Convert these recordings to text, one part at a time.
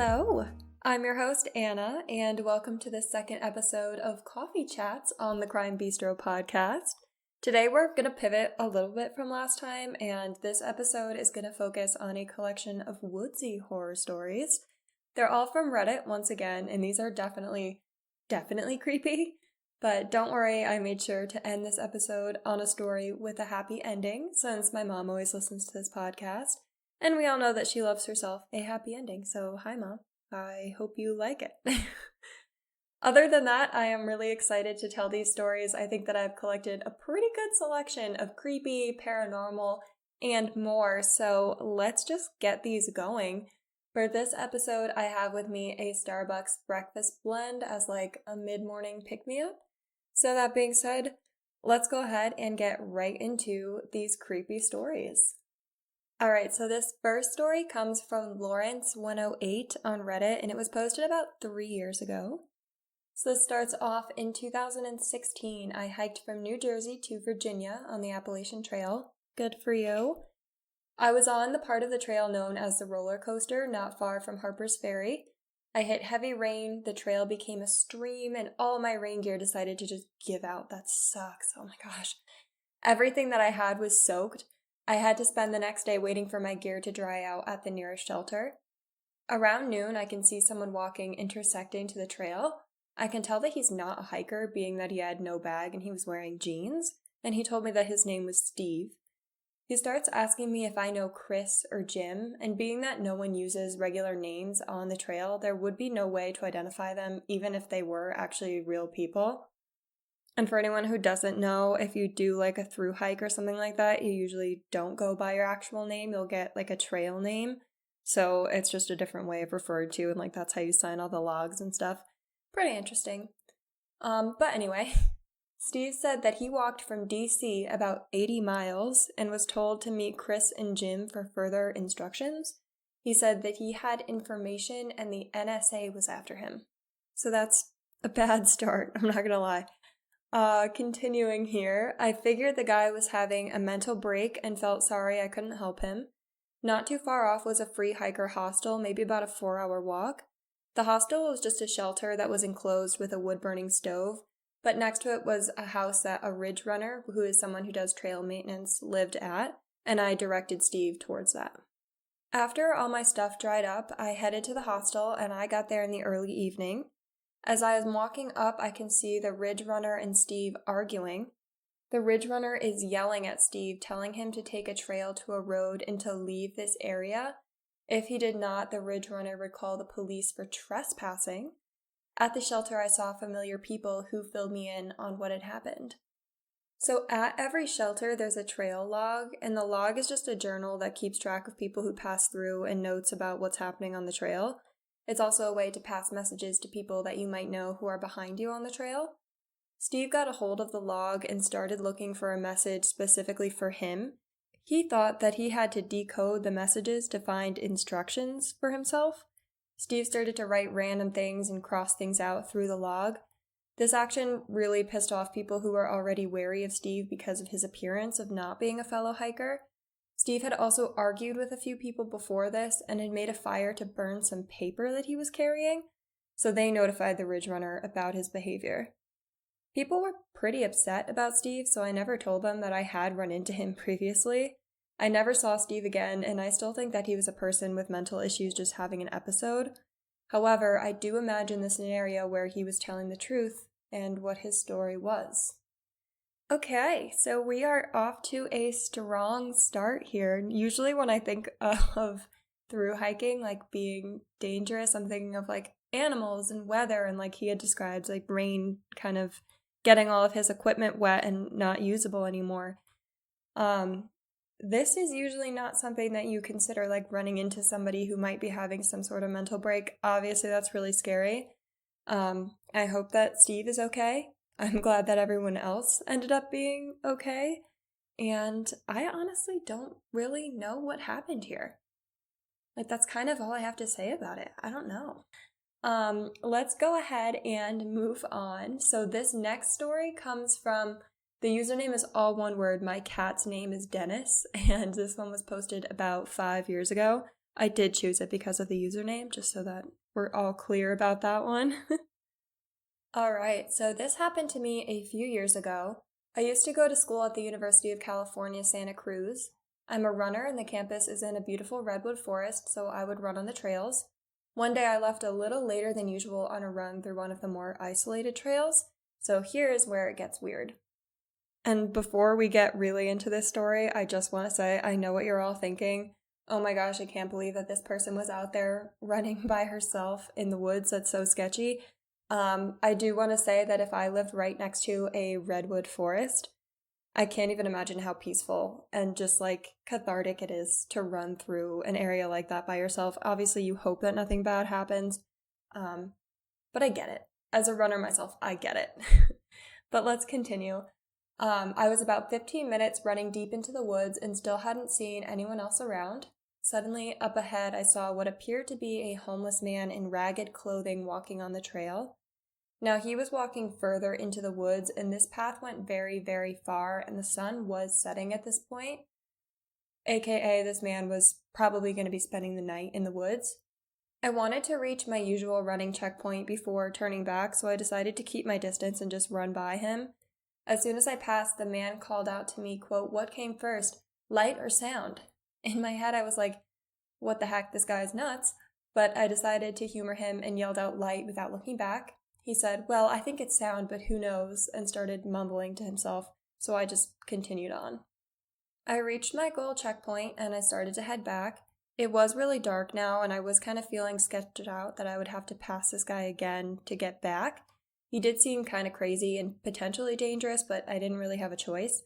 Hello, I'm your host Anna, and welcome to the second episode of Coffee Chats on the Crime Bistro podcast. Today we're going to pivot a little bit from last time, and this episode is going to focus on a collection of woodsy horror stories. They're all from Reddit once again, and these are definitely creepy. But don't worry, I made sure to end this episode on a story with a happy ending, since my mom always listens to this podcast. And we all know that she loves herself a happy ending, so hi Mom, I hope you like it. Other than that, I am really excited to tell these stories. I think that I've collected a pretty good selection of creepy, paranormal, and more, so let's just get these going. For this episode, I have with me a Starbucks breakfast blend as like a mid-morning pick-me-up. So that being said, let's go ahead and get right into these creepy stories. Alright, so this first story comes from Lawrence108 on Reddit, and it was posted about 3 years ago. So this starts off in 2016. I hiked from New Jersey to Virginia on the Appalachian Trail. Good for you. I was on the part of the trail known as the roller coaster, not far from Harper's Ferry. I hit heavy rain, the trail became a stream, and all my rain gear decided to just give out. That sucks. Oh my gosh. Everything that I had was soaked. I had to spend the next day waiting for my gear to dry out at the nearest shelter. Around noon, I can see someone walking intersecting to the trail. I can tell that he's not a hiker, being that he had no bag and he was wearing jeans, and he told me that his name was Steve. He starts asking me if I know Chris or Jim, and being that no one uses regular names on the trail, there would be no way to identify them, even if they were actually real people. And for anyone who doesn't know, if you do like a through hike or something like that, you usually don't go by your actual name. You'll get like a trail name. So it's just a different way of referred to, and like that's how you sign all the logs and stuff. Pretty interesting. But anyway, Steve said that he walked from DC about 80 miles and was told to meet Chris and Jim for further instructions. He said that he had information and the NSA was after him. So that's a bad start, I'm not gonna lie. Continuing here, I figured the guy was having a mental break and felt sorry I couldn't help him. Not too far off was a free hiker hostel, maybe about a 4-hour walk. The hostel was just a shelter that was enclosed with a wood-burning stove, but next to it was a house that a ridge runner, who is someone who does trail maintenance, lived at, and I directed Steve towards that. After all my stuff dried up, I headed to the hostel and I got there in the early evening. As I was walking up, I can see the ridge runner and Steve arguing. The ridge runner is yelling at Steve, telling him to take a trail to a road and to leave this area. If he did not, the ridge runner would call the police for trespassing. At the shelter, I saw familiar people who filled me in on what had happened. So at every shelter, there's a trail log, and the log is just a journal that keeps track of people who pass through and notes about what's happening on the trail. It's also a way to pass messages to people that you might know who are behind you on the trail. Steve got a hold of the log and started looking for a message specifically for him. He thought that he had to decode the messages to find instructions for himself. Steve started to write random things and cross things out through the log. This action really pissed off people who were already wary of Steve because of his appearance of not being a fellow hiker. Steve had also argued with a few people before this and had made a fire to burn some paper that he was carrying, so they notified the ridge runner about his behavior. People were pretty upset about Steve, so I never told them that I had run into him previously. I never saw Steve again, and I still think that he was a person with mental issues just having an episode. However, I do imagine the scenario where he was telling the truth and what his story was. Okay, so we are off to a strong start here. Usually when I think of through hiking, like being dangerous, I'm thinking of like animals and weather, and like he had described like rain kind of getting all of his equipment wet and not usable anymore. This is usually not something that you consider like running into somebody who might be having some sort of mental break. Obviously that's really scary. I hope that Steve is okay. I'm glad that everyone else ended up being okay, and I honestly don't really know what happened here. Like, that's kind of all I have to say about it. I don't know. Let's go ahead and move on. So this next story comes from, the username is all one word. My cat's name is Dennis, and this one was posted about 5 years ago. I did choose it because of the username, just so that we're all clear about that one. Alright, so this happened to me a few years ago. I used to go to school at the University of California, Santa Cruz. I'm a runner and the campus is in a beautiful redwood forest, so I would run on the trails. One day I left a little later than usual on a run through one of the more isolated trails, so here's where it gets weird. And before we get really into this story, I just want to say I know what you're all thinking. Oh my gosh, I can't believe that this person was out there running by herself in the woods. That's so sketchy. I do want to say that if I lived right next to a redwood forest, I can't even imagine how peaceful and just like cathartic it is to run through an area like that by yourself. Obviously, you hope that nothing bad happens, but I get it. As a runner myself, I get it. But let's continue. I was about 15 minutes running deep into the woods and still hadn't seen anyone else around. Suddenly, up ahead, I saw what appeared to be a homeless man in ragged clothing walking on the trail. Now, he was walking further into the woods, and this path went very, very far, and the sun was setting at this point. AKA, this man was probably going to be spending the night in the woods. I wanted to reach my usual running checkpoint before turning back, so I decided to keep my distance and just run by him. As soon as I passed, the man called out to me, quote, "What came first, light or sound?" In my head, I was like, what the heck, this guy's nuts. But I decided to humor him and yelled out light without looking back. He said, "Well, I think it's sound, but who knows," and started mumbling to himself, so I just continued on. I reached my goal checkpoint and I started to head back. It was really dark now, and I was kind of feeling sketched out that I would have to pass this guy again to get back. He did seem kind of crazy and potentially dangerous, but I didn't really have a choice.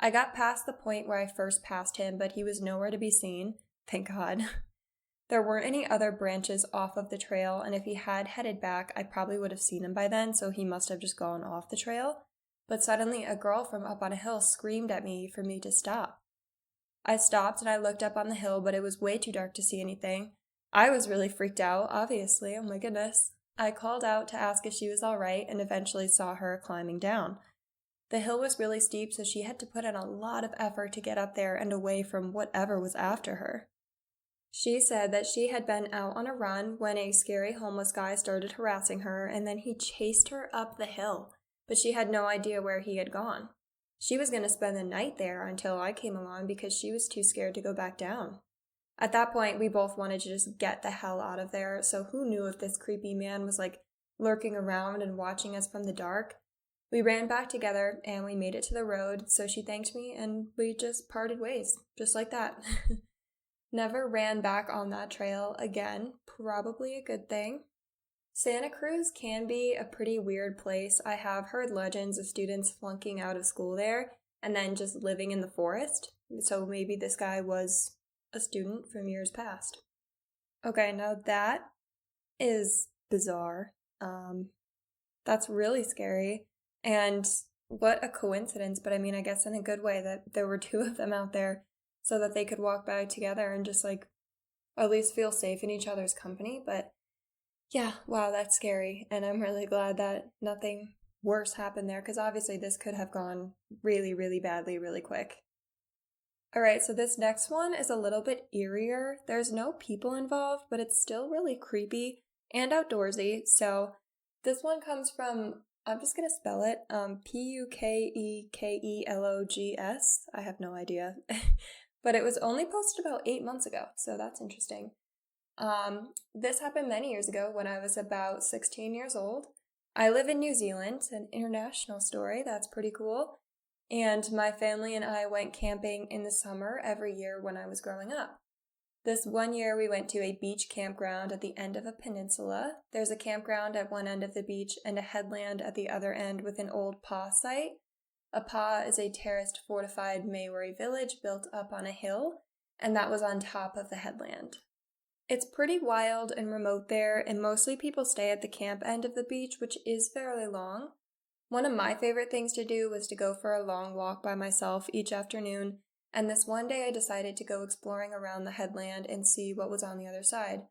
I got past the point where I first passed him, but he was nowhere to be seen. Thank God. There weren't any other branches off of the trail, and if he had headed back, I probably would have seen him by then, so he must have just gone off the trail. But suddenly, a girl from up on a hill screamed at me for me to stop. I stopped and I looked up on the hill, but it was way too dark to see anything. I was really freaked out, obviously. Oh my goodness. I called out to ask if she was all right and eventually saw her climbing down. The hill was really steep, so she had to put in a lot of effort to get up there and away from whatever was after her. She said that she had been out on a run when a scary homeless guy started harassing her, and then he chased her up the hill, but she had no idea where he had gone. She was going to spend the night there until I came along because she was too scared to go back down. At that point, we both wanted to just get the hell out of there, so who knew if this creepy man was lurking around and watching us from the dark. We ran back together and we made it to the road, so she thanked me and we just parted ways, just like that. Never ran back on that trail again, probably a good thing. Santa Cruz can be a pretty weird place. I have heard legends of students flunking out of school there and then just living in the forest, so maybe this guy was a student from years past. Okay, now that is bizarre. That's really scary. And what a coincidence, but I mean, I guess in a good way that there were two of them out there so that they could walk by together and just at least feel safe in each other's company. But yeah, wow, that's scary. And I'm really glad that nothing worse happened there because obviously this could have gone really, really badly really quick. Alright, so this next one is a little bit eerier. There's no people involved, but it's still really creepy and outdoorsy. So this one comes from, I'm just going to spell it, Pukekelogs. I have no idea. But it was only posted about 8 months ago, so that's interesting. This happened many years ago when I was about 16 years old. I live in New Zealand, an international story, that's pretty cool. And my family and I went camping in the summer every year when I was growing up. This one year we went to a beach campground at the end of a peninsula. There's a campground at one end of the beach and a headland at the other end with an old pa site. A pa is a terraced fortified Maori village built up on a hill, and that was on top of the headland. It's pretty wild and remote there, and mostly people stay at the camp end of the beach, which is fairly long. One of my favorite things to do was to go for a long walk by myself each afternoon, and this one day I decided to go exploring around the headland and see what was on the other side.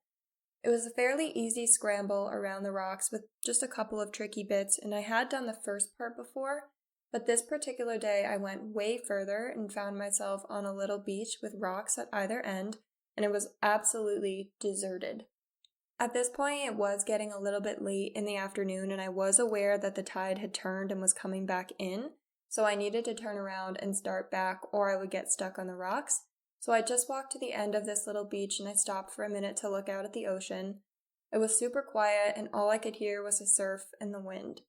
It was a fairly easy scramble around the rocks with just a couple of tricky bits, and I had done the first part before, but this particular day I went way further and found myself on a little beach with rocks at either end, and it was absolutely deserted. At this point, it was getting a little bit late in the afternoon, and I was aware that the tide had turned and was coming back in, so I needed to turn around and start back or I would get stuck on the rocks. So I just walked to the end of this little beach and I stopped for a minute to look out at the ocean. It was super quiet and all I could hear was the surf and the wind.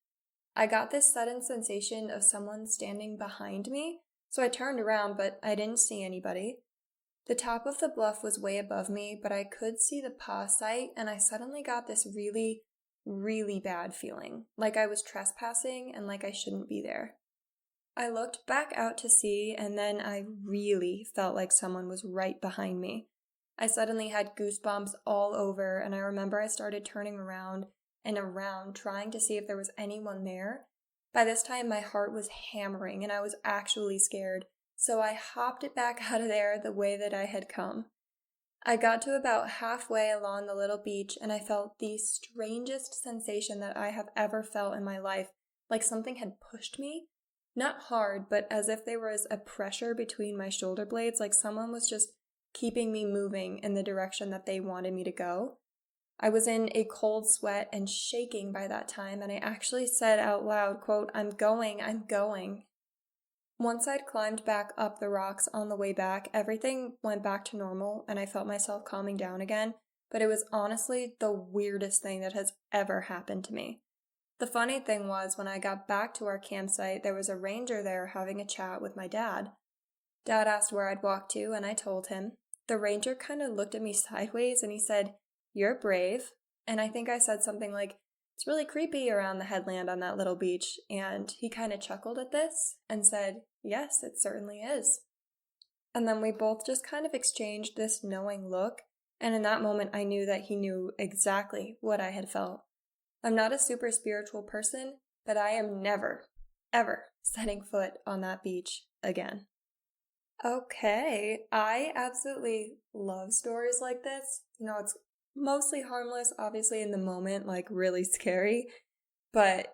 I got this sudden sensation of someone standing behind me, so I turned around, but I didn't see anybody. The top of the bluff was way above me, but I could see the paw site, and I suddenly got this really, really bad feeling, like I was trespassing and like I shouldn't be there. I looked back out to sea, and then I really felt like someone was right behind me. I suddenly had goosebumps all over, and I remember I started turning around and around, trying to see if there was anyone there. By this time, my heart was hammering, and I was actually scared, so I hopped it back out of there the way that I had come. I got to about halfway along the little beach, and I felt the strangest sensation that I have ever felt in my life, like something had pushed me. Not hard, but as if there was a pressure between my shoulder blades, like someone was just keeping me moving in the direction that they wanted me to go. I was in a cold sweat and shaking by that time, and I actually said out loud, quote, I'm going. Once I'd climbed back up the rocks on the way back, everything went back to normal, and I felt myself calming down again, but it was honestly the weirdest thing that has ever happened to me. The funny thing was, when I got back to our campsite, there was a ranger there having a chat with my dad. Dad asked where I'd walk to, and I told him. The ranger kind of looked at me sideways, and he said, You're brave. And I think I said something like, It's really creepy around the headland on that little beach. And he kind of chuckled at this and said, Yes, it certainly is. And then we both just kind of exchanged this knowing look, and in that moment I knew that he knew exactly what I had felt. I'm not a super spiritual person, but I am never, ever setting foot on that beach again. Okay, I absolutely love stories like this. It's mostly harmless, obviously in the moment, like really scary, but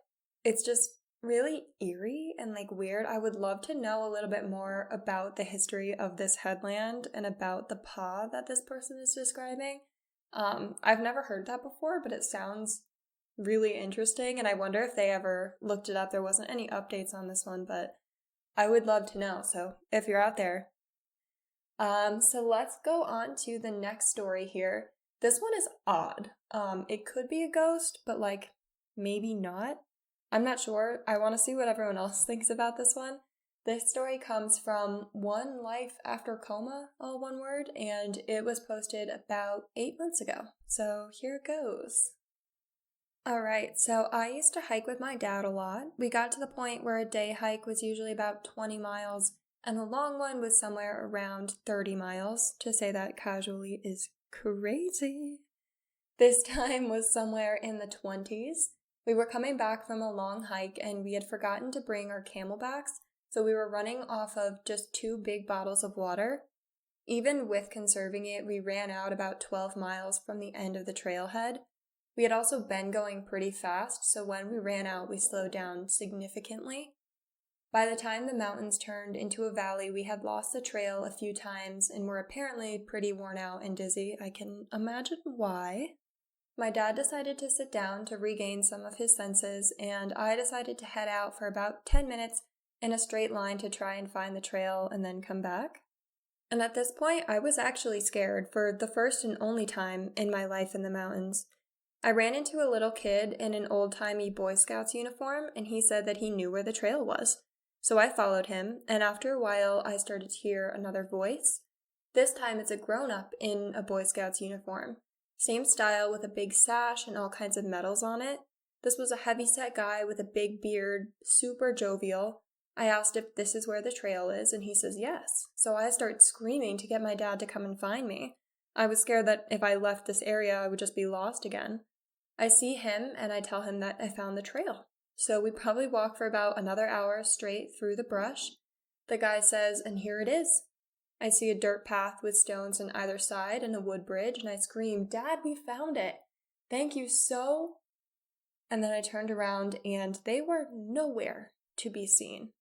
it's just really eerie and like weird. I would love to know a little bit more about the history of this headland and about the paw that this person is describing. I've never heard that before, but it sounds really interesting, and I wonder if they ever looked it up. There wasn't any updates on this one, but I would love to know, so if you're out there. So let's go on to the next story here. This one is odd. It could be a ghost, but like maybe not. I'm not sure. I want to see what everyone else thinks about this one. This story comes from One Life After Coma, all one word, and it was posted about 8 months ago. So here it goes. Alright, so I used to hike with my dad a lot. We got to the point where a day hike was usually about 20 miles, and a long one was somewhere around 30 miles. To say that casually is crazy. This time was somewhere in the 20s. We were coming back from a long hike, and we had forgotten to bring our camelbacks, so we were running off of just 2 big bottles of water. Even with conserving it, we ran out about 12 miles from the end of the trailhead. We had also been going pretty fast, so when we ran out, we slowed down significantly. By the time the mountains turned into a valley, we had lost the trail a few times and were apparently pretty worn out and dizzy. I can imagine why. My dad decided to sit down to regain some of his senses, and I decided to head out for about 10 minutes in a straight line to try and find the trail and then come back. And at this point, I was actually scared for the first and only time in my life in the mountains. I ran into a little kid in an old-timey Boy Scouts uniform, and he said that he knew where the trail was. So I followed him, and after a while I started to hear another voice. This time it's a grown-up in a Boy Scouts uniform. Same style with a big sash and all kinds of medals on it. This was a heavy-set guy with a big beard, super jovial. I asked if this is where the trail is, and he says yes. So I start screaming to get my dad to come and find me. I was scared that if I left this area I would just be lost again. I see him and I tell him that I found the trail. So we probably walk for about another hour straight through the brush. The guy says, and here it is. I see a dirt path with stones on either side and a wood bridge, and I scream, Dad, we found it. Thank you so. And then I turned around and they were nowhere to be seen.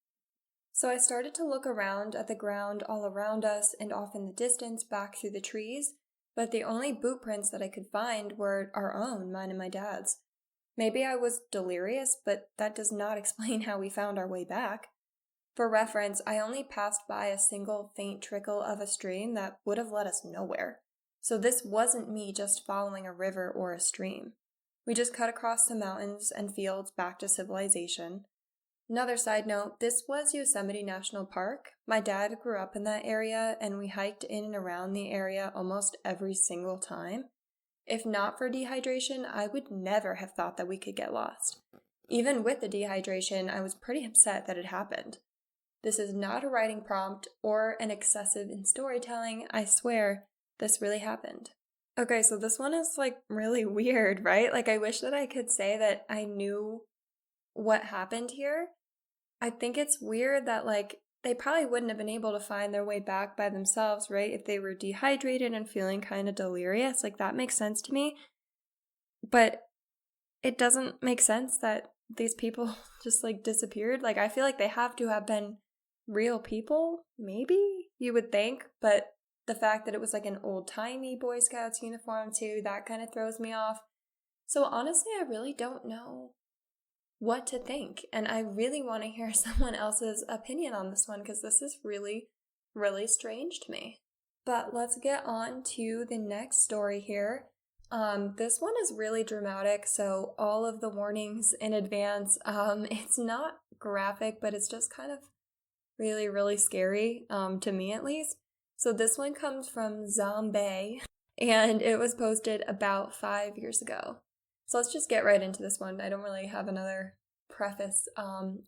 So I started to look around at the ground all around us and off in the distance back through the trees, but the only boot prints that I could find were our own, mine and my dad's. Maybe I was delirious, but that does not explain how we found our way back. For reference, I only passed by a single faint trickle of a stream that would have led us nowhere. So this wasn't me just following a river or a stream. We just cut across the mountains and fields back to civilization. Another side note, this was Yosemite National Park. My dad grew up in that area, and we hiked in and around the area almost every single time. If not for dehydration, I would never have thought that we could get lost. Even with the dehydration, I was pretty upset that it happened. This is not a writing prompt or an excessive in storytelling. I swear, this really happened. Okay, so this one is really weird, right? I wish that I could say that I knew what happened here. I think it's weird that they probably wouldn't have been able to find their way back by themselves, right? If they were dehydrated and feeling kind of delirious, that makes sense to me. But it doesn't make sense that these people just disappeared. I feel like they have to have been real people, maybe, you would think, but the fact that it was an old-timey Boy Scouts uniform too, that kind of throws me off. So honestly, I really don't know what to think, and I really want to hear someone else's opinion on this one because this is really, really strange to me. But let's get on to the next story here. This one is really dramatic, so all of the warnings in advance. It's not graphic, but it's just kind of really, really scary, to me at least. So this one comes from Zombie, and it was posted about 5 years ago. So let's just get right into this one. I don't really have another preface.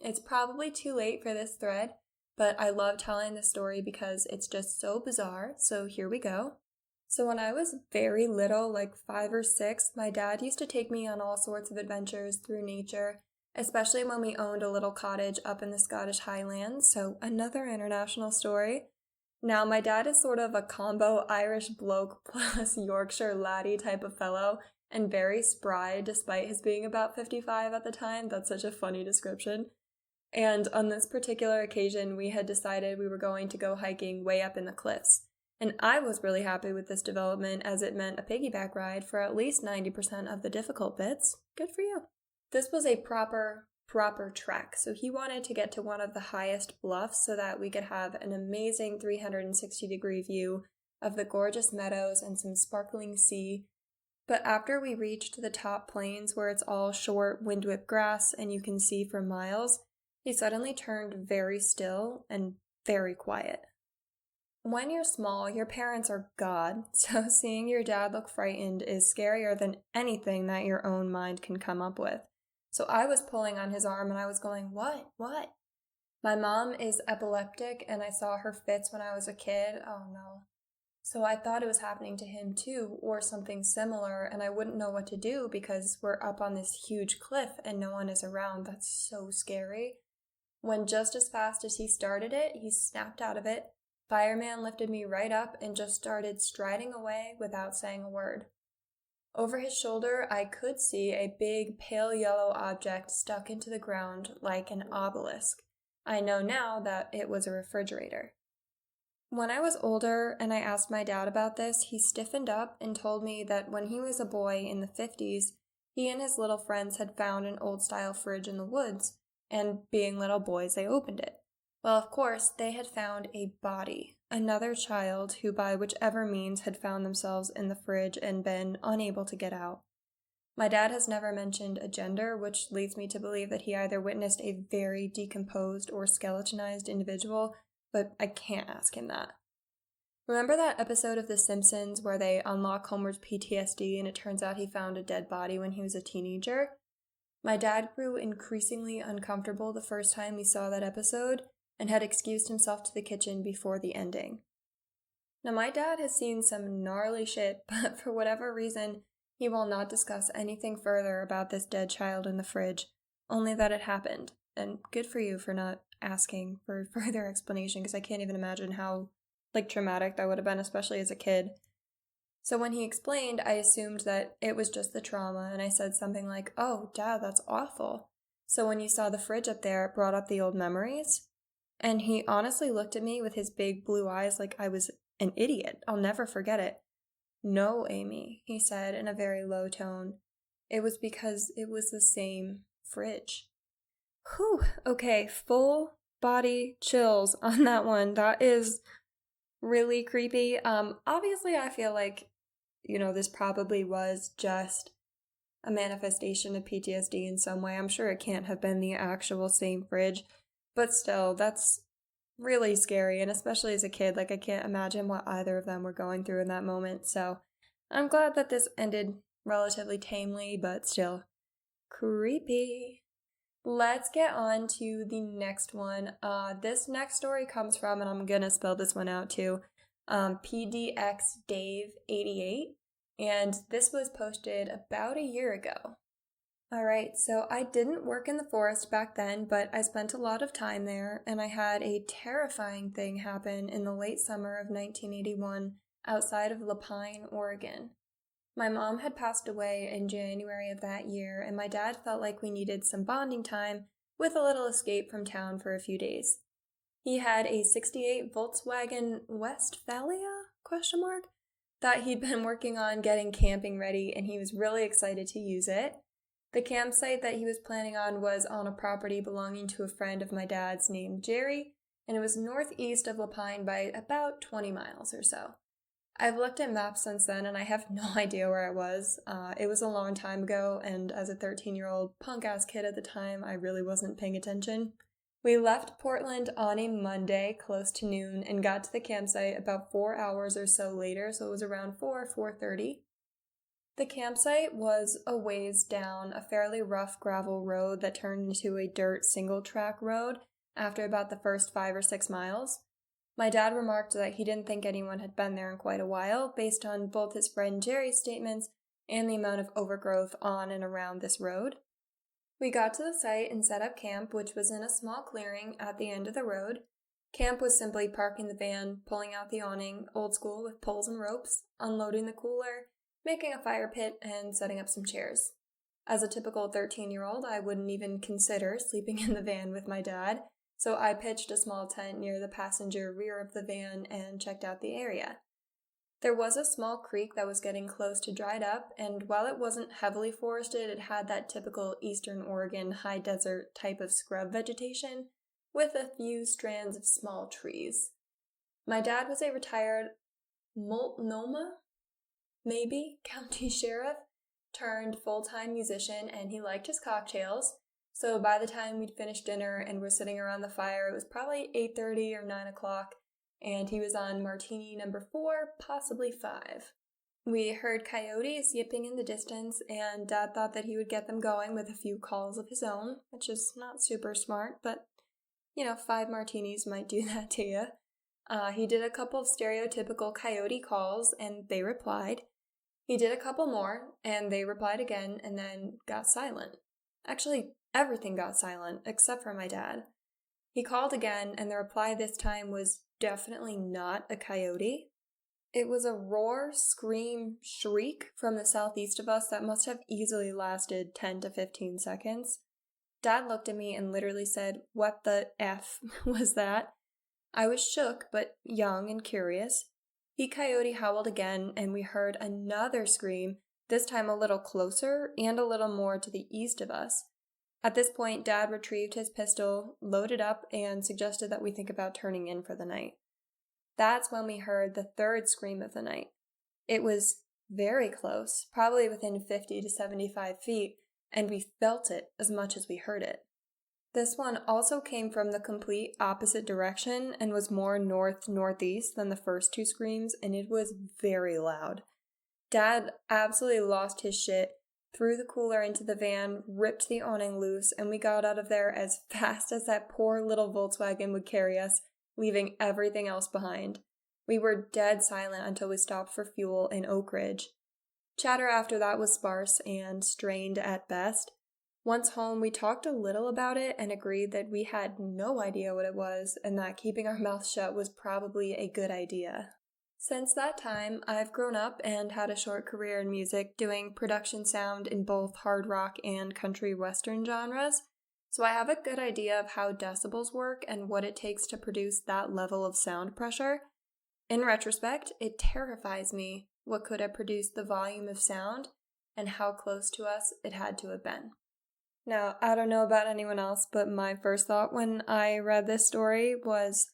It's probably too late for this thread, but I love telling this story because it's just so bizarre. So here we go. So when I was very little, 5 or 6, my dad used to take me on all sorts of adventures through nature, especially when we owned a little cottage up in the Scottish Highlands. So another international story. Now, my dad is sort of a combo Irish bloke plus Yorkshire laddie type of fellow, and very spry despite his being about 55 at the time. That's such a funny description. And on this particular occasion, we had decided we were going to go hiking way up in the cliffs. And I was really happy with this development as it meant a piggyback ride for at least 90% of the difficult bits. Good for you. This was a proper trek, so he wanted to get to one of the highest bluffs so that we could have an amazing 360-degree view of the gorgeous meadows and some sparkling sea. But after we reached the top plains where it's all short, wind-whipped grass and you can see for miles, he suddenly turned very still and very quiet. When you're small, your parents are God, so seeing your dad look frightened is scarier than anything that your own mind can come up with. So I was pulling on his arm and I was going, what? My mom is epileptic and I saw her fits when I was a kid. Oh no. So I thought it was happening to him too, or something similar, and I wouldn't know what to do because we're up on this huge cliff and no one is around. That's so scary. When just as fast as he started it, he snapped out of it. Fireman lifted me right up and just started striding away without saying a word. Over his shoulder, I could see a big pale yellow object stuck into the ground like an obelisk. I know now that it was a refrigerator. When I was older and I asked my dad about this, he stiffened up and told me that when he was a boy in the 50s, he and his little friends had found an old-style fridge in the woods, and being little boys, they opened it. Well, of course, they had found a body, another child who by whichever means had found themselves in the fridge and been unable to get out. My dad has never mentioned a gender, which leads me to believe that he either witnessed a very decomposed or skeletonized individual, but I can't ask him that. Remember that episode of The Simpsons where they unlock Homer's PTSD and it turns out he found a dead body when he was a teenager? My dad grew increasingly uncomfortable the first time we saw that episode and had excused himself to the kitchen before the ending. Now, my dad has seen some gnarly shit, but for whatever reason, he will not discuss anything further about this dead child in the fridge, only that it happened. And good for you for not asking for further explanation, because I can't even imagine how, traumatic that would have been, especially as a kid. So when he explained, I assumed that it was just the trauma, and I said something like, "Oh, Dad, that's awful. So when you saw the fridge up there, it brought up the old memories?" And he honestly looked at me with his big blue eyes like I was an idiot. I'll never forget it. "No, Amy," he said in a very low tone. It was because it was the same fridge. Whew, okay, full body chills on that one. That is really creepy. Obviously I feel like, this probably was just a manifestation of PTSD in some way. I'm sure it can't have been the actual same fridge, but still, that's really scary. And especially as a kid, like I can't imagine what either of them were going through in that moment. So I'm glad that this ended relatively tamely, but still creepy. Let's get on to the next one. This next story comes from, and I'm gonna spell this one out too, PDX Dave 88, and this was posted about a year ago. Alright, so I didn't work in the forest back then, but I spent a lot of time there, and I had a terrifying thing happen in the late summer of 1981 outside of Lapine, Oregon. My mom had passed away in January of that year, and my dad felt like we needed some bonding time with a little escape from town for a few days. He had a 68 Volkswagen Westphalia, that he'd been working on getting camping ready, and he was really excited to use it. The campsite that he was planning on was on a property belonging to a friend of my dad's named Jerry, and it was northeast of Lapine by about 20 miles or so. I've looked at maps since then, and I have no idea where I was. It was a long time ago, and as a 13-year-old punk-ass kid at the time, I really wasn't paying attention. We left Portland on a Monday, close to noon, and got to the campsite about 4 hours or so later, so it was around 4:30. The campsite was a ways down a fairly rough gravel road that turned into a dirt single-track road after about the first 5 or 6 miles. My dad remarked that he didn't think anyone had been there in quite a while, based on both his friend Jerry's statements and the amount of overgrowth on and around this road. We got to the site and set up camp, which was in a small clearing at the end of the road. Camp was simply parking the van, pulling out the awning, old school with poles and ropes, unloading the cooler, making a fire pit, and setting up some chairs. As a typical 13-year-old, I wouldn't even consider sleeping in the van with my dad, so I pitched a small tent near the passenger rear of the van and checked out the area. There was a small creek that was getting close to dried up, and while it wasn't heavily forested, it had that typical Eastern Oregon high desert type of scrub vegetation, with a few strands of small trees. My dad was a retired Multnomah, county sheriff, turned full-time musician, and he liked his cocktails. So by the time we'd finished dinner and were sitting around the fire, it was probably 8:30 or 9 o'clock, and he was on martini number 4, possibly 5. We heard coyotes yipping in the distance, and Dad thought that he would get them going with a few calls of his own, which is not super smart, but, 5 martinis might do that to you. He did a couple of stereotypical coyote calls, and they replied. He did a couple more, and they replied again, and then got silent. Actually, everything got silent, except for my dad. He called again, and the reply this time was definitely not a coyote. It was a roar, scream, shriek from the southeast of us that must have easily lasted 10 to 15 seconds. Dad looked at me and literally said, "What the F was that?" I was shook, but young and curious. He coyote howled again, and we heard another scream, this time a little closer and a little more to the east of us. At this point, Dad retrieved his pistol, loaded up, and suggested that we think about turning in for the night. That's when we heard the third scream of the night. It was very close, probably within 50 to 75 feet, and we felt it as much as we heard it. This one also came from the complete opposite direction and was more north-northeast than the first 2 screams, and it was very loud. Dad absolutely lost his shit, threw the cooler into the van, ripped the awning loose, and we got out of there as fast as that poor little Volkswagen would carry us, leaving everything else behind. We were dead silent until we stopped for fuel in Oak Ridge. Chatter after that was sparse and strained at best. Once home, we talked a little about it and agreed that we had no idea what it was and that keeping our mouths shut was probably a good idea. Since that time, I've grown up and had a short career in music, doing production sound in both hard rock and country western genres, so I have a good idea of how decibels work and what it takes to produce that level of sound pressure. In retrospect, it terrifies me what could have produced the volume of sound, and how close to us it had to have been. Now, I don't know about anyone else, but my first thought when I read this story was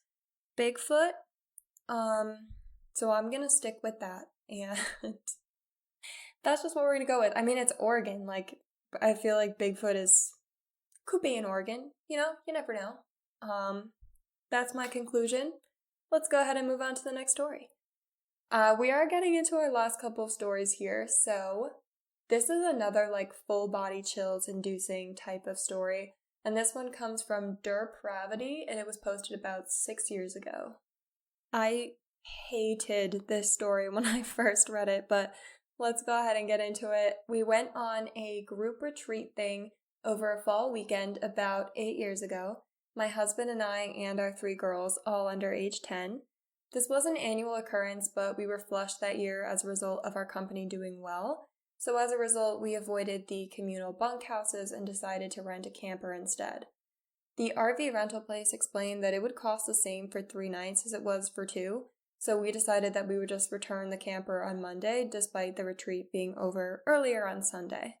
Bigfoot. So I'm gonna stick with that, and that's just what we're gonna go with. I mean, it's Oregon. Like, I feel like Bigfoot could be in Oregon. You know, you never know. That's my conclusion. Let's go ahead and move on to the next story. We are getting into our last couple of stories here, so this is another like full body chills inducing type of story, and this one comes from Pravity, and it was posted about 6 years ago. I hated this story when I first read it, but let's go ahead and get into it. We went on a group retreat thing over a fall weekend about 8 years ago. My husband and I and our 3 girls, all under age 10. This was an annual occurrence, but we were flushed that year as a result of our company doing well. So as a result, we avoided the communal bunkhouses and decided to rent a camper instead. The RV rental place explained that it would cost the same for 3 nights as it was for 2, so we decided that we would just return the camper on Monday, despite the retreat being over earlier on Sunday.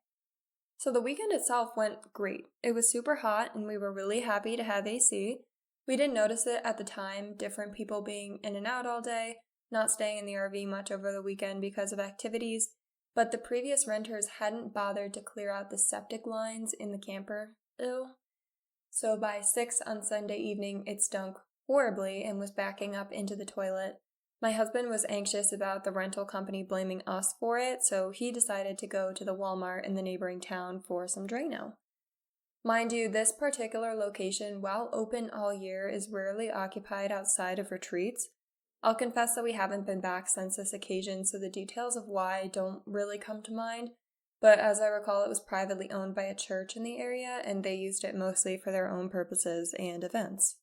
So the weekend itself went great. It was super hot, and we were really happy to have AC. We didn't notice it at the time, different people being in and out all day, not staying in the RV much over the weekend because of activities, but the previous renters hadn't bothered to clear out the septic lines in the camper. Ew. So by 6 on Sunday evening, it stunk horribly and was backing up into the toilet. My husband was anxious about the rental company blaming us for it, so he decided to go to the Walmart in the neighboring town for some Drano. Mind you, this particular location, while open all year, is rarely occupied outside of retreats. I'll confess that we haven't been back since this occasion, so the details of why don't really come to mind. But as I recall, it was privately owned by a church in the area, and they used it mostly for their own purposes and events.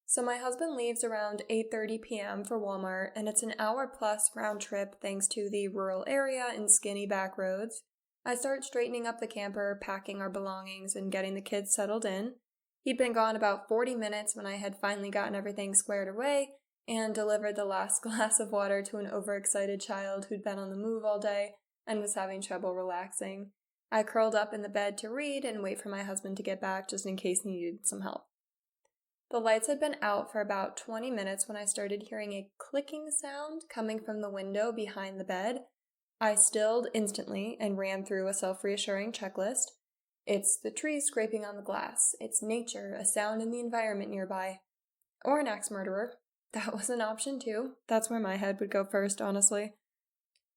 So my husband leaves around 8:30 p.m. for Walmart, and it's an hour-plus round trip thanks to the rural area and skinny back roads. I start straightening up the camper, packing our belongings, and getting the kids settled in. He'd been gone about 40 minutes when I had finally gotten everything squared away and delivered the last glass of water to an overexcited child who'd been on the move all day and was having trouble relaxing. I curled up in the bed to read and wait for my husband to get back just in case he needed some help. The lights had been out for about 20 minutes when I started hearing a clicking sound coming from the window behind the bed. I stilled instantly and ran through a self-reassuring checklist. It's the trees scraping on the glass. It's nature, a sound in the environment nearby. Or an axe murderer. That was an option too. That's where my head would go first, honestly.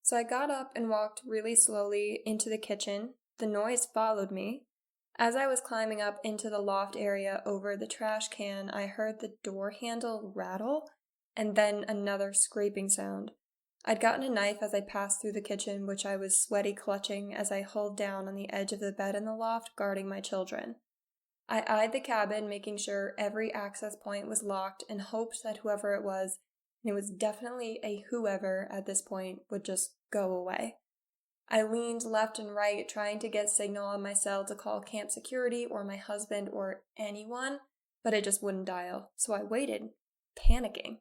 So I got up and walked really slowly into the kitchen. The noise followed me. As I was climbing up into the loft area over the trash can, I heard the door handle rattle and then another scraping sound. I'd gotten a knife as I passed through the kitchen, which I was sweaty clutching as I huddled down on the edge of the bed in the loft, guarding my children. I eyed the cabin, making sure every access point was locked, and hoped that whoever it was, and it was definitely a whoever at this point, would just go away. I leaned left and right, trying to get signal on my cell to call camp security or my husband or anyone, but it just wouldn't dial, so I waited, panicking.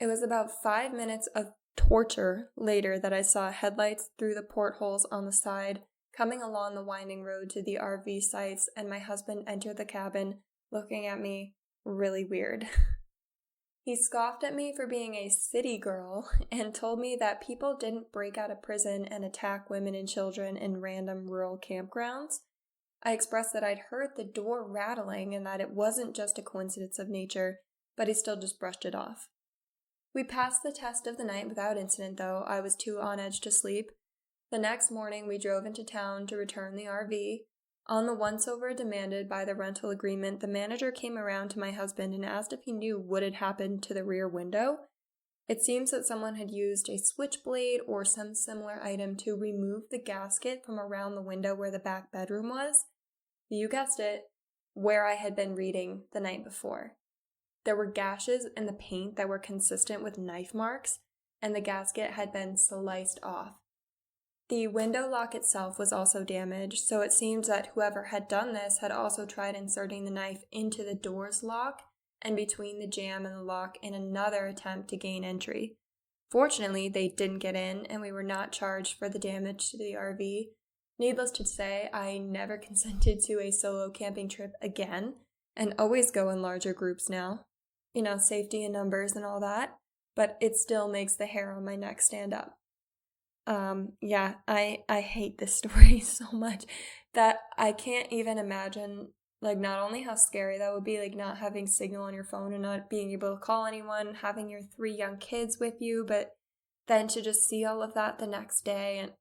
It was about 5 minutes of torture later that I saw headlights through the portholes on the side, coming along the winding road to the RV sites, and my husband entered the cabin, looking at me really weird. He scoffed at me for being a city girl and told me that people didn't break out of prison and attack women and children in random rural campgrounds. I expressed that I'd heard the door rattling and that it wasn't just a coincidence of nature, but he still just brushed it off. We passed the test of the night without incident, though. I was too on edge to sleep. The next morning, we drove into town to return the RV. On the once-over demanded by the rental agreement, the manager came around to my husband and asked if he knew what had happened to the rear window. It seems that someone had used a switchblade or some similar item to remove the gasket from around the window where the back bedroom was. You guessed it, where I had been reading the night before. There were gashes in the paint that were consistent with knife marks, and the gasket had been sliced off. The window lock itself was also damaged, so it seems that whoever had done this had also tried inserting the knife into the door's lock and between the jamb and the lock in another attempt to gain entry. Fortunately, they didn't get in, and we were not charged for the damage to the RV. Needless to say, I never consented to a solo camping trip again, and always go in larger groups now. Safety in numbers and all that, but it still makes the hair on my neck stand up. Yeah, I hate this story so much that I can't even imagine, like, not only how scary that would be, like, not having signal on your phone and not being able to call anyone, having your 3 young kids with you, but then to just see all of that the next day, and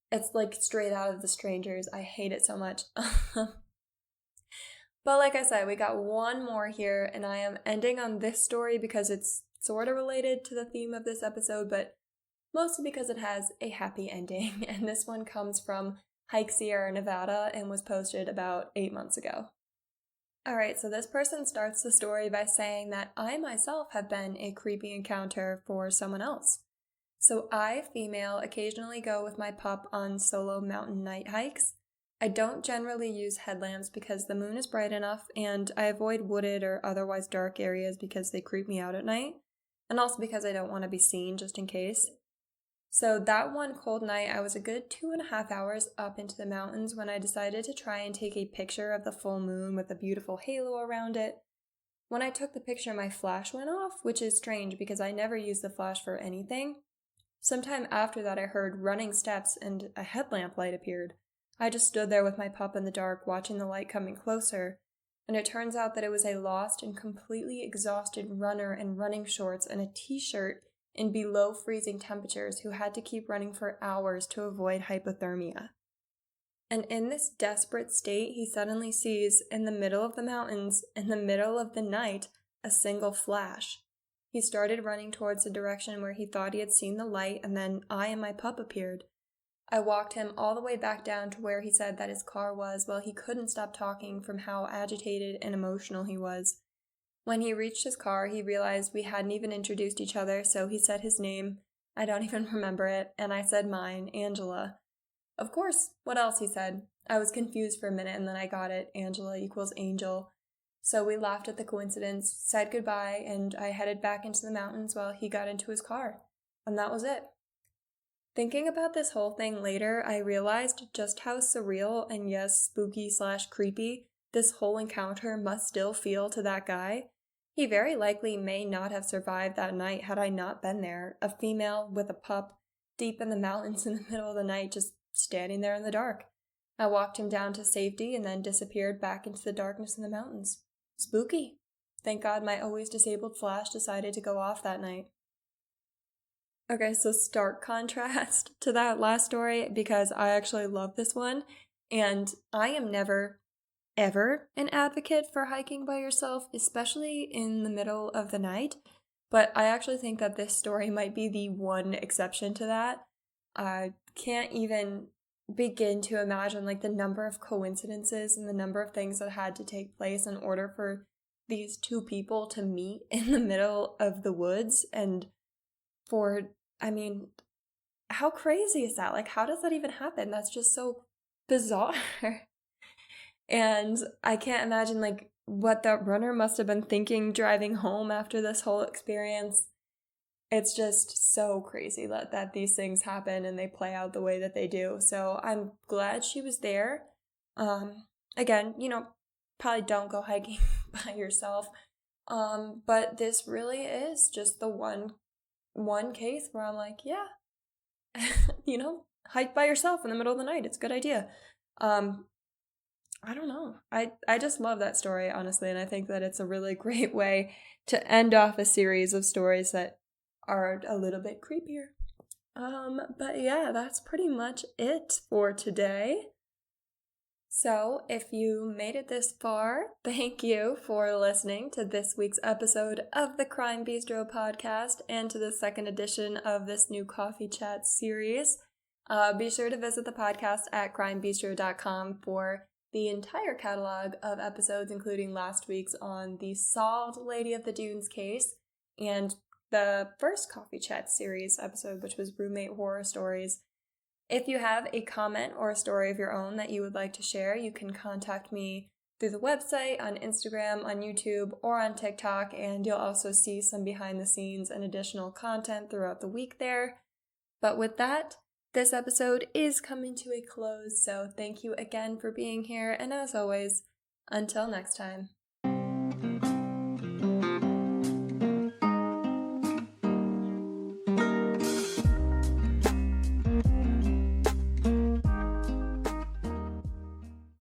it's like straight out of The Strangers. I hate it so much. But like I said, we got one more here, and I am ending on this story because it's sort of related to the theme of this episode, but mostly because it has a happy ending. And this one comes from Hike Sierra, Nevada, and was posted about 8 months ago. Alright, so this person starts the story by saying that I myself have been a creepy encounter for someone else. So I, female, occasionally go with my pup on solo mountain night hikes. I don't generally use headlamps because the moon is bright enough, and I avoid wooded or otherwise dark areas because they creep me out at night, and also because I don't want to be seen just in case. So that one cold night, I was a good 2.5 hours up into the mountains when I decided to try and take a picture of the full moon with a beautiful halo around it. When I took the picture, my flash went off, which is strange because I never use the flash for anything. Sometime after that, I heard running steps and a headlamp light appeared. I just stood there with my pup in the dark, watching the light coming closer, and it turns out that it was a lost and completely exhausted runner in running shorts and a t-shirt in below freezing temperatures who had to keep running for hours to avoid hypothermia. And in this desperate state, he suddenly sees, in the middle of the mountains, in the middle of the night, a single flash. He started running towards the direction where he thought he had seen the light, and then I and my pup appeared. I walked him all the way back down to where he said that his car was, while he couldn't stop talking from how agitated and emotional he was. When he reached his car, he realized we hadn't even introduced each other, so he said his name. I don't even remember it, and I said mine, Angela. Of course, what else, he said. I was confused for a minute, and then I got it. Angela equals angel. So we laughed at the coincidence, said goodbye, and I headed back into the mountains while he got into his car. And that was it. Thinking about this whole thing later, I realized just how surreal and yes, spooky/creepy this whole encounter must still feel to that guy. He very likely may not have survived that night had I not been there, a female with a pup, deep in the mountains in the middle of the night, just standing there in the dark. I walked him down to safety and then disappeared back into the darkness in the mountains. Spooky. Thank God my always disabled flash decided to go off that night. Okay, so stark contrast to that last story because I actually love this one, and I am never, ever an advocate for hiking by yourself, especially in the middle of the night, but I actually think that this story might be the one exception to that. I can't even begin to imagine like the number of coincidences and the number of things that had to take place in order for these two people to meet in the middle of the woods, and how crazy is that? Like, how does that even happen? That's just so bizarre. And I can't imagine, like, what that runner must have been thinking driving home after this whole experience. It's just so crazy that these things happen and they play out the way that they do. So I'm glad she was there. Again, probably don't go hiking by yourself. But this really is just the one case where I'm like, yeah, hike by yourself in the middle of the night. It's a good idea. I don't know. I just love that story, honestly, and I think that it's a really great way to end off a series of stories that are a little bit creepier. But yeah, that's pretty much it for today. So, if you made it this far, thank you for listening to this week's episode of the Crime Bistro podcast and to the second edition of this new Coffee Chat series. Be sure to visit the podcast at crimebistro.com for the entire catalog of episodes, including last week's on the Solved Lady of the Dunes case and the first Coffee Chat series episode, which was Roommate Horror Stories. If you have a comment or a story of your own that you would like to share, you can contact me through the website, on Instagram, on YouTube, or on TikTok, and you'll also see some behind the scenes and additional content throughout the week there. But with that, this episode is coming to a close, so thank you again for being here, and as always, until next time.